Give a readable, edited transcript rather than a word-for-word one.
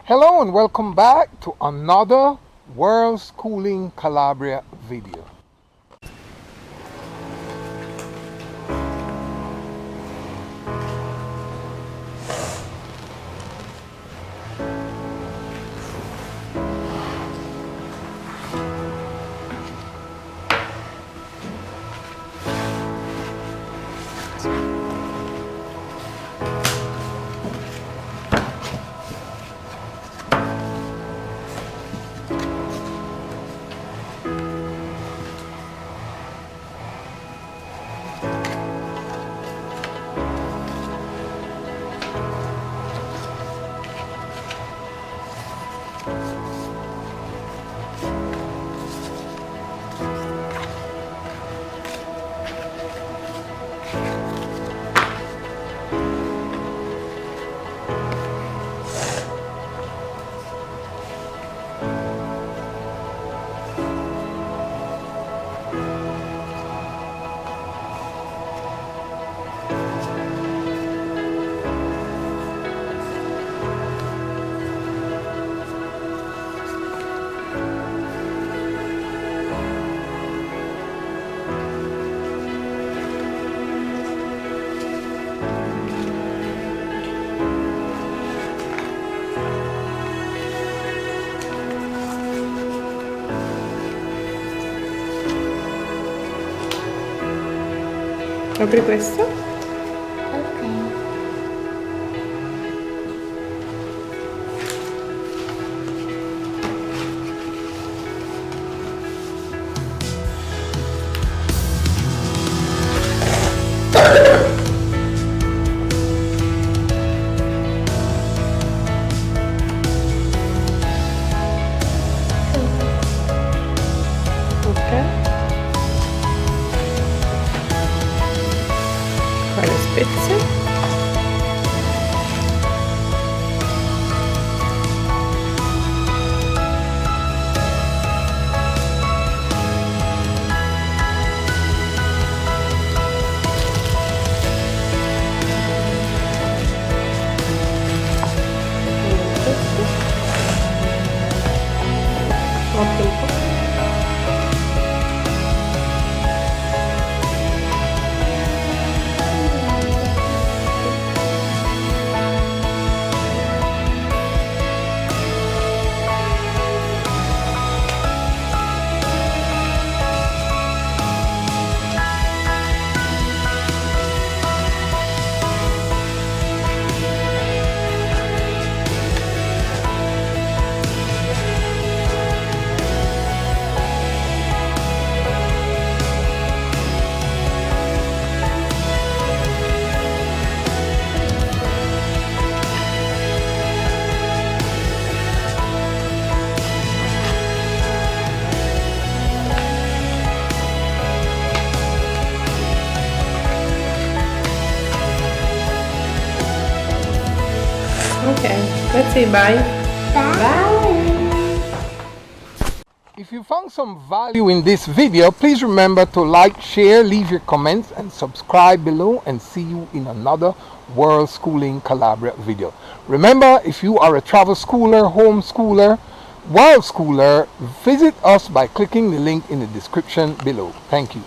Hello and welcome back to another Worldschooling Calabria video. Apri questo. Ok. Fai le spezie. Apri un po'. Okay, let's say bye. If you found some value in this video, please remember to like, share, leave your comments and subscribe below, and see you in another Worldschooling Calabria video. Remember, if you are a travel schooler, homeschooler, world schooler, visit us by clicking the link in the description below. Thank you.